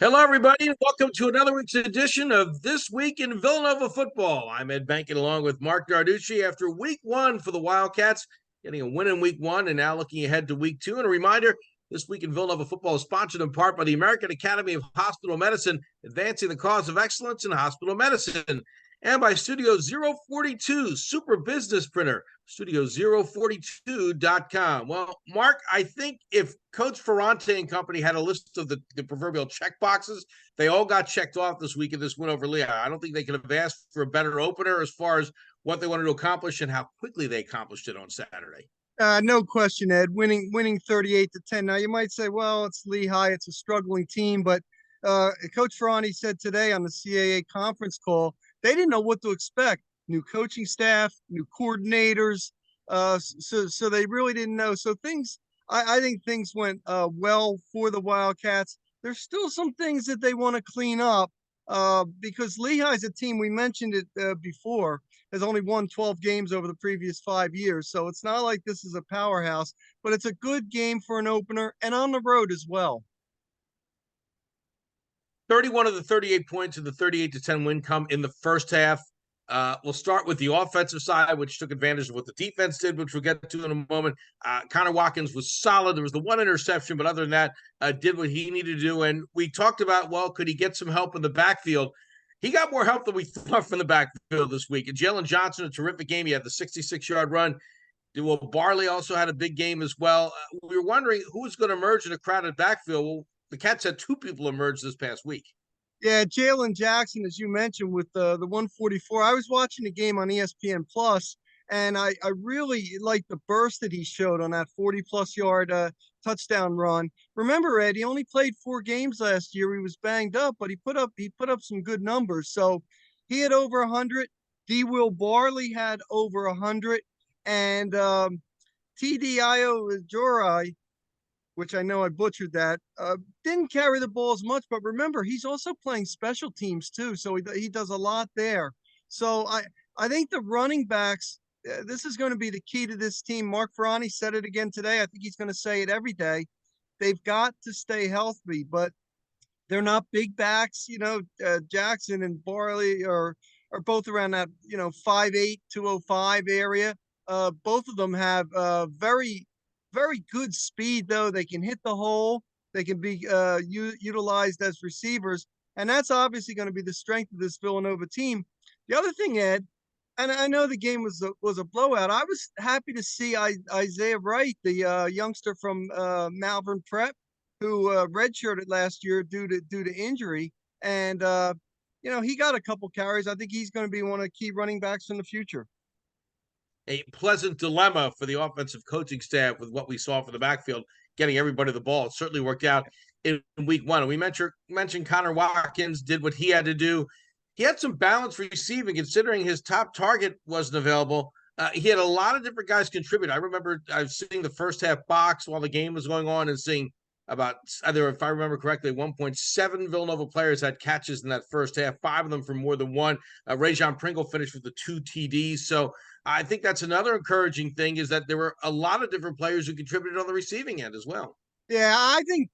Hello, everybody, and welcome to another week's edition of This Week in Villanova Football. I'm Ed Benkin along with Marc Narducci after week one for the Wildcats, getting a win in week one and now looking ahead to week two. And a reminder, This Week in Villanova Football is sponsored in part by the American Academy of Hospital Medicine, advancing the cause of excellence in hospital medicine, and by Studio 042 Super Business Printer, studio042.com. Well, Mark, I think if Coach Ferrante and company had a list of the proverbial check boxes, they all got checked off this week in this win over Lehigh. I don't think they could have asked for a better opener as far as what they wanted to accomplish and how quickly they accomplished it on Saturday. No question, Ed. Winning 38-10. Now you might say, well, it's Lehigh, it's a struggling team, but Coach Ferrani said today on the CAA conference call they didn't know what to expect. New coaching staff, new coordinators, so they really didn't know. So I think things went well for the Wildcats. There's still some things that they want to clean up because Lehigh's a team, we mentioned it before, has only won 12 games over the previous 5 years. So it's not like this is a powerhouse, but it's a good game for an opener and on the road as well. 31 of the 38 points of the 38-10 win come in the first half. We'll start with the offensive side, which took advantage of what the defense did, which we'll get to in a moment. Connor Watkins was solid. There was the one interception, but other than that, did what he needed to do. And we talked about, well, could he get some help in the backfield? He got more help than we thought from the backfield this week. And Jalen Johnson, a terrific game. He had the 66-yard run. Well, Barley also had a big game as well. We were wondering who was going to emerge in a crowded backfield. Well, the Cats had two people emerge this past week. Yeah, Jalen Jackson, as you mentioned, with the 144. I was watching the game on ESPN Plus, and I really liked the burst that he showed on that 40-plus yard touchdown run. Remember, Ed, he only played 4 games last year. He was banged up, but he put up some good numbers. So he had over 100. D. Will Barley had over 100, and TDIO Jorai, which I know I butchered that, didn't carry the ball as much. But remember, he's also playing special teams too, so he does a lot there. So I think the running backs, this is going to be the key to this team. Mark Ferrani said it again today. I think he's going to say it every day. They've got to stay healthy, but they're not big backs. Jackson and Barley are both around that 5'8", 205 area. Both of them have very good speed, though. They can hit the hole. They can be utilized as receivers. And that's obviously going to be the strength of this Villanova team. The other thing, Ed, and I know the game was a blowout. I was happy to see Isaiah Wright, the youngster from Malvern Prep, who redshirted last year due to injury. And, he got a couple carries. I think he's going to be one of the key running backs in the future. A pleasant dilemma for the offensive coaching staff with what we saw for the backfield, getting everybody the ball. It certainly worked out in week one. And we mentioned Connor Watkins did what he had to do. He had some balance receiving, considering his top target wasn't available. He had a lot of different guys contribute. I remember I was seeing the first half box while the game was going on and seeing about either, if I remember correctly, 1.7 Villanova players had catches in that first half, 5 of them for more than one. Rajon Pringle finished with the 2 TDs. So I think that's another encouraging thing, is that there were a lot of different players who contributed on the receiving end as well. Yeah, I think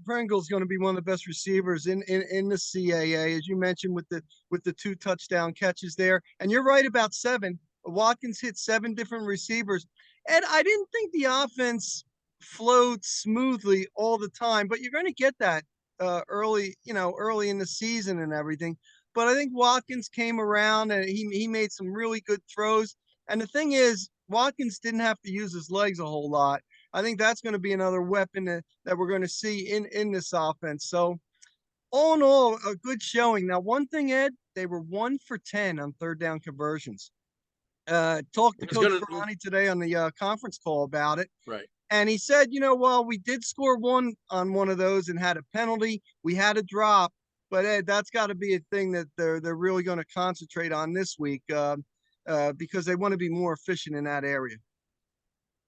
Pringle's going to be one of the best receivers in the CAA, as you mentioned, with the 2 touchdown catches there. And you're right about 7. Watkins hit 7 different receivers. And I didn't think the offense flowed smoothly all the time, but you're going to get that early in the season and everything. But I think Watkins came around and he made some really good throws. And the thing is, Watkins didn't have to use his legs a whole lot. I think that's going to be another weapon that we're going to see in this offense. So all in all, a good showing. Now, one thing, Ed, they were 1 for 10 on third down conversions. Talked to Coach Ferrani today on the conference call about it. Right. And he said, well, we did score one on one of those and had a penalty. We had a drop, but Ed, that's got to be a thing that they're really going to concentrate on this week because they want to be more efficient in that area.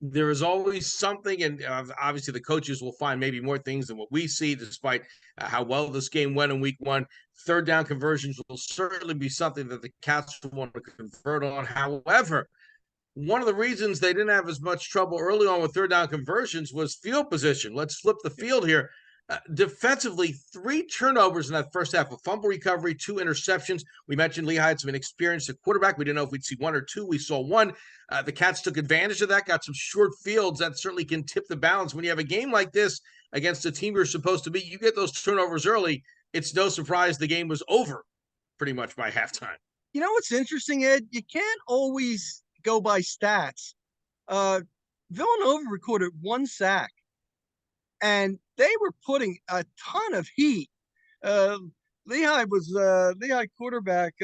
There is always something, and obviously the coaches will find maybe more things than what we see, despite how well this game went in week one. Third down conversions will certainly be something that the Cats will want to convert on. However, one of the reasons they didn't have as much trouble early on with third down conversions was field position. Let's flip the field here. Defensively, 3 turnovers in that first half, a fumble recovery, 2 interceptions. We mentioned Lehigh had some inexperienced at quarterback. We didn't know if we'd see 1 or 2. We saw 1. The Cats took advantage of that, got some short fields. That certainly can tip the balance. When you have a game like this against a team you're supposed to beat, you get those turnovers early. It's no surprise the game was over pretty much by halftime. You know what's interesting, Ed? You can't always go by stats. Uh, Villanova recorded 1 sack, and they were putting a ton of heat. Uh, Lehigh quarterback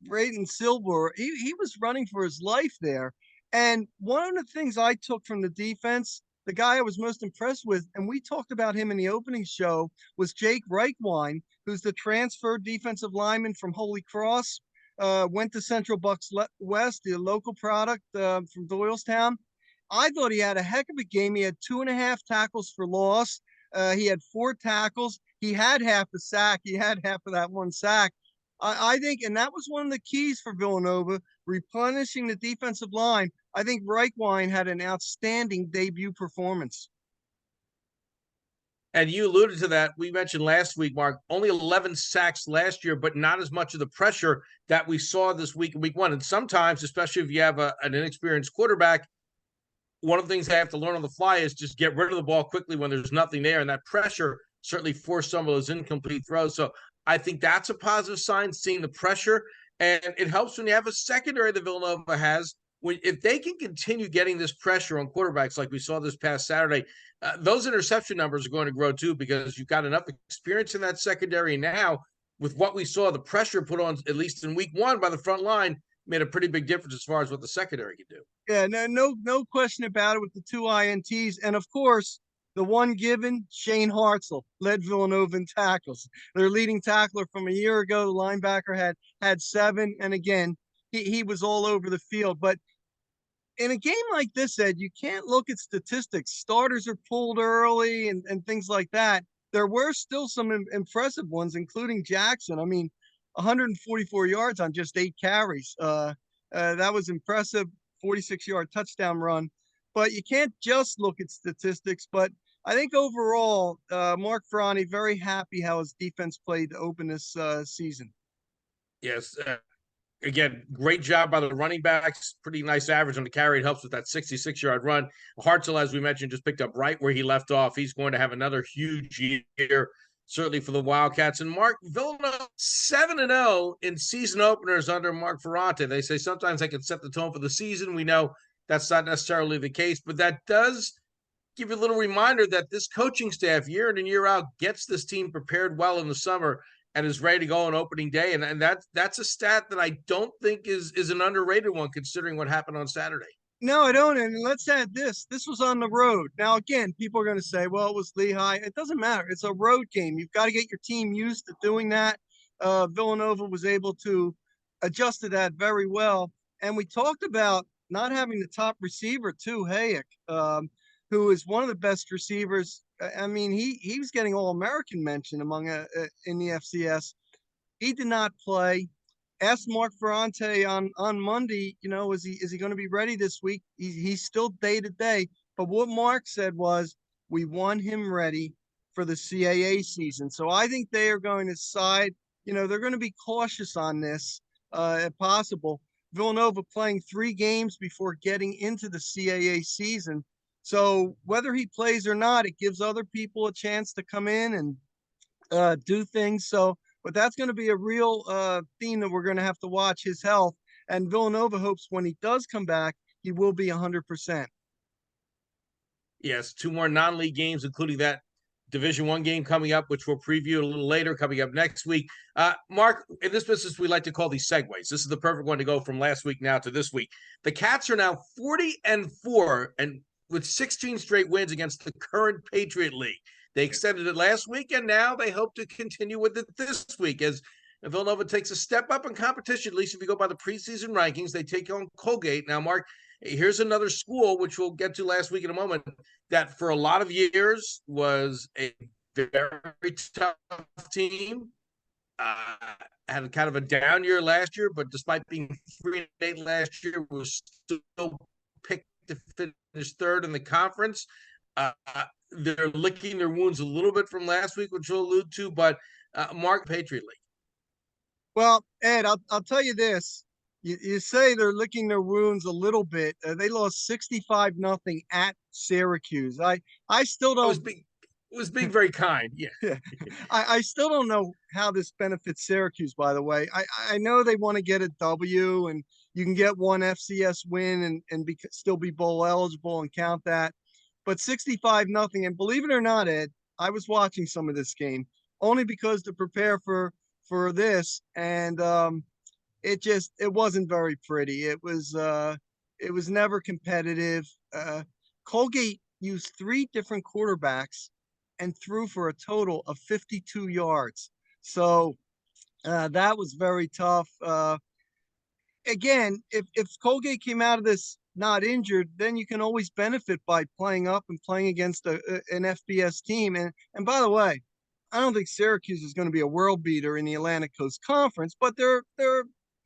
Braden Silver. He was running for his life there. And one of the things I took from the defense, the guy I was most impressed with, and we talked about him in the opening show, was Jake Reichwein, who's the transferred defensive lineman from Holy Cross. Went to Central Bucks West, the local product from Doylestown. I thought he had a heck of a game. He had 2.5 tackles for loss. He had 4 tackles. He had half a sack. He had half of that 1 sack. I think, and that was one of the keys for Villanova, replenishing the defensive line. I think Reichwein had an outstanding debut performance. And you alluded to that. We mentioned last week, Mark, only 11 sacks last year, but not as much of the pressure that we saw this week in week 1. And sometimes, especially if you have an inexperienced quarterback, one of the things they have to learn on the fly is just get rid of the ball quickly when there's nothing there. And that pressure certainly forced some of those incomplete throws. So I think that's a positive sign, seeing the pressure. And it helps when you have a secondary that Villanova has. If they can continue getting this pressure on quarterbacks like we saw this past Saturday, those interception numbers are going to grow too, because you've got enough experience in that secondary now. With what we saw, the pressure put on, at least in week 1 by the front line, made a pretty big difference as far as what the secondary can do. Yeah, no question about it with the 2 INTs. And of course, the one given, Shane Hartzell led Villanova in tackles. Their leading tackler from a year ago, the linebacker, had 7. And again, he was all over the field. But in a game like this, Ed, you can't look at statistics. Starters are pulled early and things like that. There were still some impressive ones, including Jackson. I mean, 144 yards on just 8 carries. That was impressive. 46-yard touchdown run. But you can't just look at statistics. But I think overall, Mark Ferrani very happy how his defense played to open this season. Yes. Again, great job by the running backs. Pretty nice average on the carry. It helps with that 66-yard run. Hartzell, as we mentioned, just picked up right where he left off. He's going to have another huge year, certainly for the Wildcats. And Mark, Villanova 7-0 in season openers under Mark Ferrante. They say sometimes they can set the tone for the season. We know that's not necessarily the case, but that does give you a little reminder that this coaching staff, year in and year out, gets this team prepared well in the summer and is ready to go on opening day. And that's a stat that I don't think is an underrated one, considering what happened on Saturday. No, I don't. And let's add this. This was on the road. Now, again, people are going to say, well, it was Lehigh. It doesn't matter. It's a road game. You've got to get your team used to doing that. Villanova was able to adjust to that very well. And we talked about not having the top receiver, too, Hayek, who is one of the best receivers. I mean, he was getting All-American mention among in the FCS. He did not play. Asked Mark Ferrante on Monday, is he going to be ready this week? He's still day to day. But what Mark said was, we want him ready for the CAA season. So I think they are going to side. They're going to be cautious on this, if possible. Villanova playing 3 games before getting into the CAA season. So whether he plays or not, it gives other people a chance to come in and do things. So, but that's going to be a real theme that we're going to have to watch, his health. And Villanova hopes when he does come back, he will be 100%. Yes, 2 more non-league games, including that Division I game coming up, which we'll preview a little later, coming up next week. Mark, in this business, we like to call these segues. This is the perfect one to go from last week now to this week. The Cats are now 40-4, and with 16 straight wins against the current Patriot League. They extended it last week, and now they hope to continue with it this week as Villanova takes a step up in competition, at least if you go by the preseason rankings. They take on Colgate. Now, Mark, here's another school, which we'll get to last week in a moment, that for a lot of years was a very tough team. Had kind of a down year last year, but despite being 3-8 last year, was still picked to finish 3rd in the conference. they're licking their wounds a little bit from last week, which we'll allude to. But Mark, Patriot League. Well, Ed, I'll tell you this. You say they're licking their wounds a little bit. They lost 65-0 at Syracuse. I still I was don't. being very kind. Yeah. Yeah, I still don't know how this benefits Syracuse, by the way. I know they want to get a W, and you can get one FCS win and still be bowl eligible and count that. But 65-0, and believe it or not, Ed, I was watching some of this game only because to prepare for this, and it wasn't very pretty. It was never competitive. Colgate used three different quarterbacks and threw for a total of 52 yards. So that was very tough. Again, if Colgate came out of this not injured, then you can always benefit by playing up and playing against an FBS team. And by the way, I don't think Syracuse is going to be a world beater in the Atlantic Coast Conference, but they're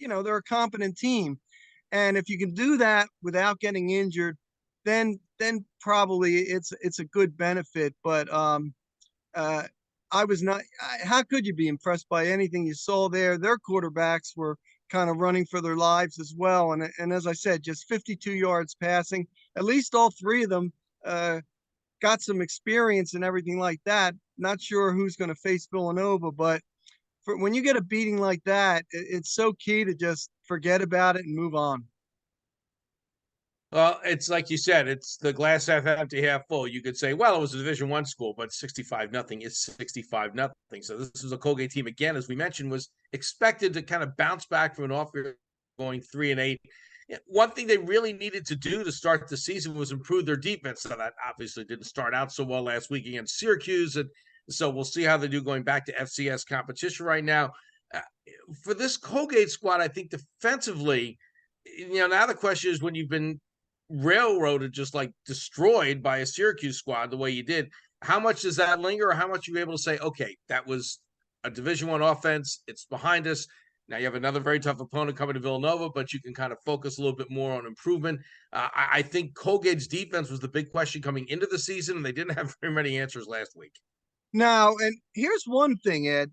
a competent team. And if you can do that without getting injured, then probably it's a good benefit. But uh, I was not. How could you be impressed by anything you saw there? Their quarterbacks were kind of running for their lives as well, and as I said, just 52 yards passing. At least all three of them got some experience and everything like that. Not sure who's going to face Villanova, but when you get a beating like that, it's so key to just forget about it and move on. Well, it's like you said, it's the glass half empty, half full. You could say, well, it was a Division I school, but 65-0 is 65-0. So this was a Colgate team, again, as we mentioned, was expected to kind of bounce back from an off year going 3-8. One thing they really needed to do to start the season was improve their defense. So that obviously didn't start out so well last week against Syracuse. And so we'll see how they do going back to FCS competition right now. For this Colgate squad, I think defensively, now the question is when you've been railroaded, just like destroyed by a Syracuse squad the way you did, how much does that linger, or how much are you able to say, okay, that was a Division I offense, it's behind us. Now you have another very tough opponent coming to Villanova, but you can kind of focus a little bit more on improvement. I think Colgate's defense was the big question coming into the season, and they didn't have very many answers last week. Now, and here's one thing, Ed.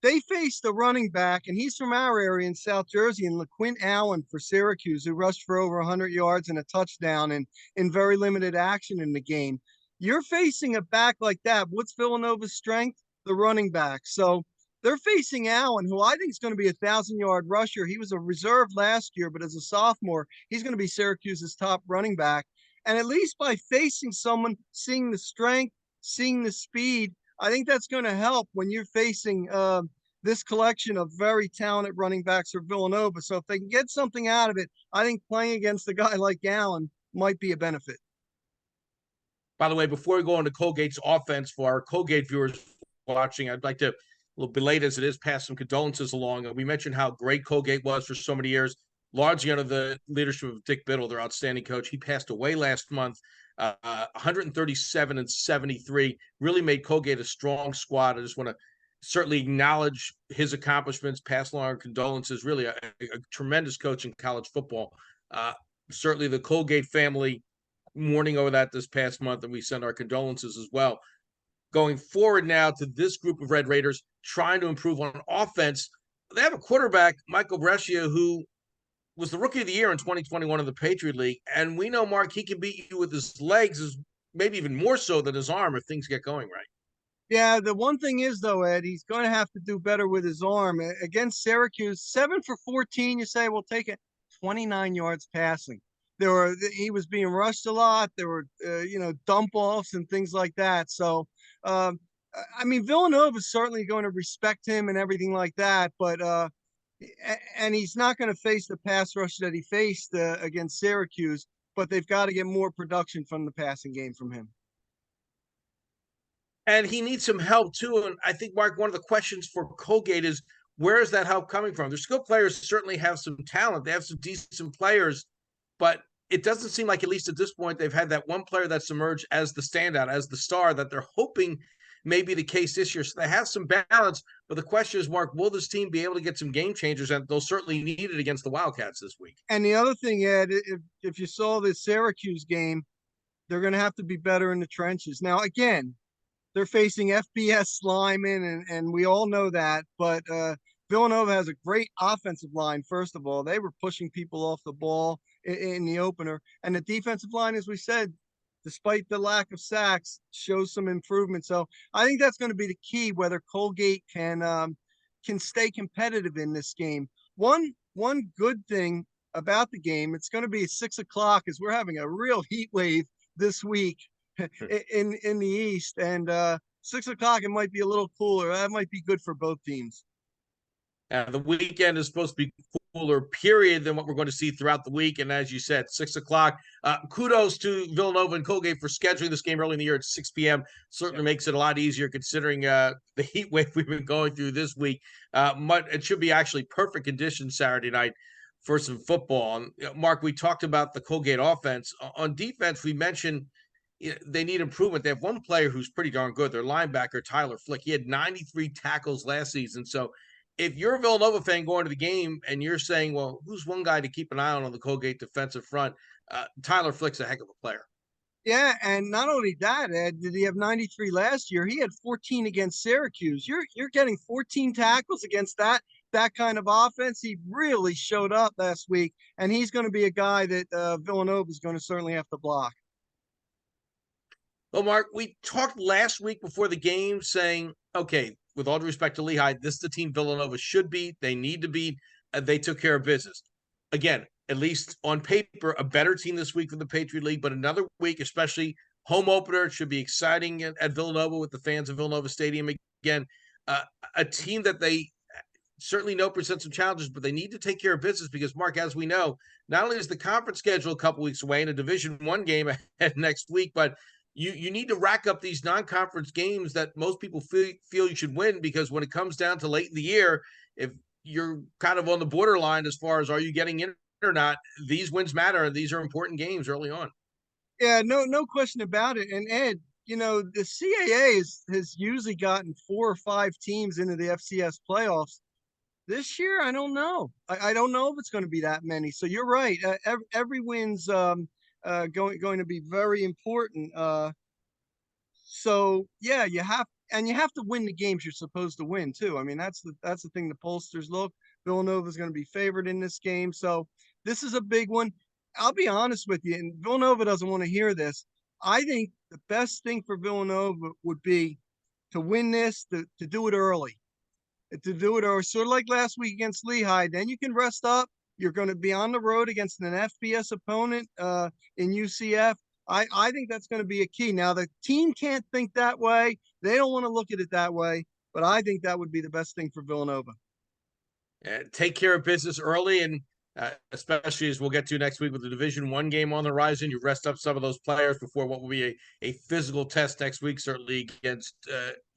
They faced a running back, and he's from our area in South Jersey, and LaQuint Allen for Syracuse, who rushed for over 100 yards and a touchdown in very limited action in the game. You're facing a back like that. What's Villanova's strength? The running back. So they're facing Allen, who I think is going to be a 1,000-yard rusher. He was a reserve last year, but as a sophomore, he's going to be Syracuse's top running back. And at least by facing someone, seeing the strength, seeing the speed, I think that's going to help when you're facing this collection of very talented running backs for Villanova. So if they can get something out of it, I think playing against a guy like Allen might be a benefit. By the way, before we go into Colgate's offense, for our Colgate viewers watching, I'd like to, a little bit late as it is, pass some condolences along. We mentioned how great Colgate was for so many years, largely under the leadership of Dick Biddle, their outstanding coach. He passed away last month. 137-73, really made Colgate a strong squad. I just want to certainly acknowledge his accomplishments, pass along our condolences. Really a tremendous coach in college football. Certainly the Colgate family mourning over that this past month, and we send our condolences as well. Going forward now to this group of Red Raiders trying to improve on offense. They have a quarterback, Michael Brescia, who was the rookie of the year in 2021 in the Patriot League. And we know, Mark, he can beat you with his legs, is maybe even more so than his arm if things get going right. Yeah, the one thing is, though, Ed, he's going to have to do better with his arm. Against Syracuse, 7 for 14, you say, we'll take it. 29 yards passing. He was being rushed a lot. There were, dump offs and things like that. So, I mean, Villanova is certainly going to respect him and everything like that. But, and he's not going to face the pass rush that he faced against Syracuse, but they've got to get more production from the passing game from him. And he needs some help too. And I think, Mark, one of the questions for Colgate is, where is that help coming from? Their skill players certainly have some talent. They have some decent players, but it doesn't seem like, at least at this point, they've had that one player that's emerged as the standout, as the star that they're hoping may be the case this year. So they have some balance. But the question is, Mark, will this team be able to get some game changers? And they'll certainly need it against the Wildcats this week. And the other thing, Ed, if you saw the Syracuse game, they're going to have to be better in the trenches. Now, again, they're facing FBS linemen, and we all know that. But Villanova has a great offensive line. First of all, they were pushing people off the ball in the opener, and the defensive line, as we said, despite the lack of sacks, shows some improvement. So I think that's going to be the key, whether Colgate can stay competitive in this game. One good thing about the game, it's going to be 6 o'clock, is we're having a real heat wave this week in the East, and 6 o'clock it might be a little cooler. That might be good for both teams. The weekend is supposed to be cooler, period, than what we're going to see throughout the week. And as you said, 6 o'clock. Kudos to Villanova and Colgate for scheduling this game early in the year at 6 p.m. Certainly makes it a lot easier considering the heat wave we've been going through this week. It should be actually perfect conditions Saturday night for some football. And Mark, we talked about the Colgate offense. On defense, we mentioned they need improvement. They have one player who's pretty darn good. Their linebacker, Tyler Flick. He had 93 tackles last season. So if you're a Villanova fan going to the game and you're saying, well, who's one guy to keep an eye on the Colgate defensive front? Tyler Flick's a heck of a player. Yeah, and not only that, Ed, did he have 93 last year? He had 14 against Syracuse. You're getting 14 tackles against that kind of offense. He really showed up last week, and he's going to be a guy that Villanova is going to certainly have to block. Well, Mark, we talked last week before the game saying, okay, with all due respect to Lehigh, this is the team Villanova should beat. They need to beat. They took care of business. Again, at least on paper, a better team this week than the Patriot League, but another week, especially home opener, it should be exciting at Villanova with the fans of Villanova Stadium again. A team that they certainly know present some challenges, but they need to take care of business because, Mark, as we know, not only is the conference schedule a couple weeks away and a Division I game ahead next week, but you need to rack up these non-conference games that most people feel you should win, because when it comes down to late in the year, if you're kind of on the borderline as far as are you getting in or not, these wins matter, and these are important games early on. Yeah, no question about it. And Ed, the CAA has usually gotten 4 or 5 teams into the FCS playoffs. This year, I don't know. I don't know if it's going to be that many. So you're right. Every win's going to be very important. So yeah, you have to win the games you're supposed to win too. I mean, that's the thing the pollsters look. Villanova is going to be favored in this game, so this is a big one. I'll be honest with you, and Villanova doesn't want to hear this. I think the best thing for Villanova would be to win this, to do it early, sort of like last week against Lehigh. Then you can rest up. You're going to be on the road against an FBS opponent in UCF. I think that's going to be a key. Now, the team can't think that way. They don't want to look at it that way, but I think that would be the best thing for Villanova. Take care of business early, and especially as we'll get to next week with the Division I game on the horizon, you rest up some of those players before what will be a physical test next week, certainly against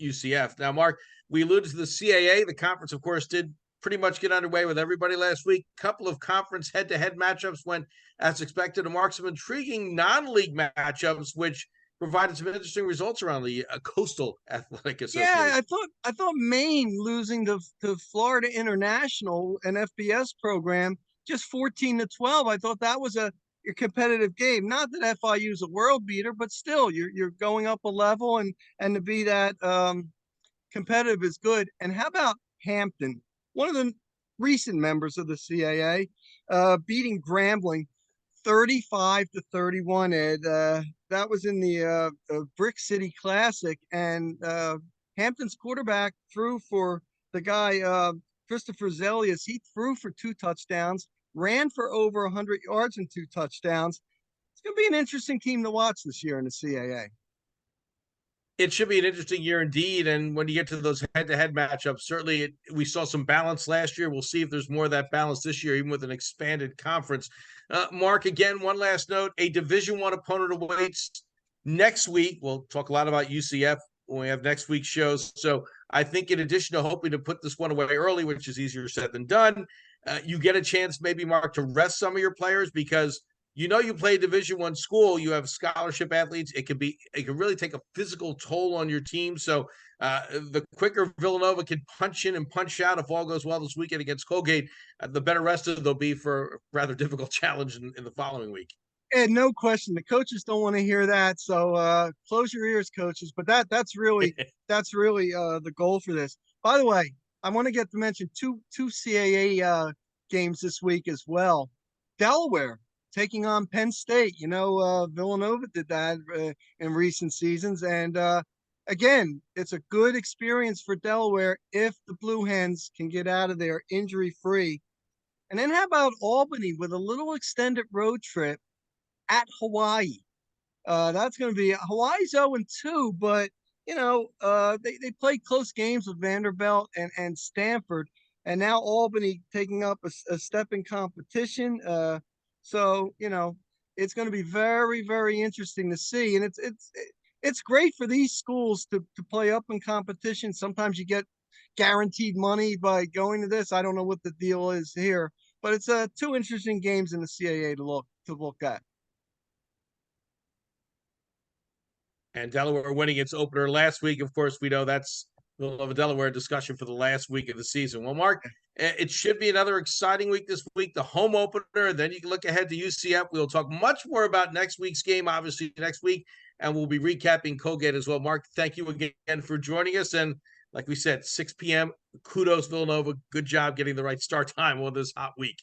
UCF. Now, Mark, we alluded to the CAA. The conference, of course, did pretty much get underway with everybody last week. Couple of conference head-to-head matchups went as expected, and Mark, some intriguing non-league matchups, which provided some interesting results around the Coastal Athletic Association. Yeah, I thought Maine losing to Florida International, an FBS program, just 14-12. I thought that was a competitive game. Not that FIU is a world beater, but still, you're going up a level, and to be that competitive is good. And how about Hampton, one of the recent members of the CAA, beating Grambling 35-31, Ed. That was in the Brick City Classic, and Hampton's quarterback threw for the guy, Christopher Zelius. He threw for 2 touchdowns, ran for over 100 yards and 2 touchdowns. It's going to be an interesting team to watch this year in the CAA. It should be an interesting year indeed. And when you get to those head-to-head matchups, certainly we saw some balance last year. We'll see if there's more of that balance this year, even with an expanded conference. Mark, again, one last note, a Division I opponent awaits next week. We'll talk a lot about UCF when we have next week's shows. So I think in addition to hoping to put this one away early, which is easier said than done, you get a chance maybe, Mark, to rest some of your players because you play Division I school, you have scholarship athletes. It can really take a physical toll on your team. So the quicker Villanova can punch in and punch out, if all goes well this weekend against Colgate, the better rested they'll be for a rather difficult challenge in the following week. And no question, the coaches don't want to hear that. So close your ears, coaches. But that's really the goal for this. By the way, I want to get to mention two CAA games this week as well. Delaware taking on Penn State. Villanova did that in recent seasons, and again, it's a good experience for Delaware if the Blue Hens can get out of there injury free. And then how about Albany with a little extended road trip at Hawaii? That's going to be Hawaii's 0-2, but they played close games with Vanderbilt and Stanford, and now Albany taking up a step in competition. So it's going to be very, very interesting to see, and it's great for these schools to play up in competition. Sometimes you get guaranteed money by going to this. I don't know what the deal is here, but it's two interesting games in the CAA to look at. And Delaware winning its opener last week. Of course, we know we'll have a Delaware discussion for the last week of the season. Well, Mark, it should be another exciting week this week, the home opener. Then you can look ahead to UCF. We'll talk much more about next week's game, obviously, next week, and we'll be recapping Colgate as well. Mark, thank you again for joining us. And like we said, 6 p.m., kudos, Villanova. Good job getting the right start time on this hot week.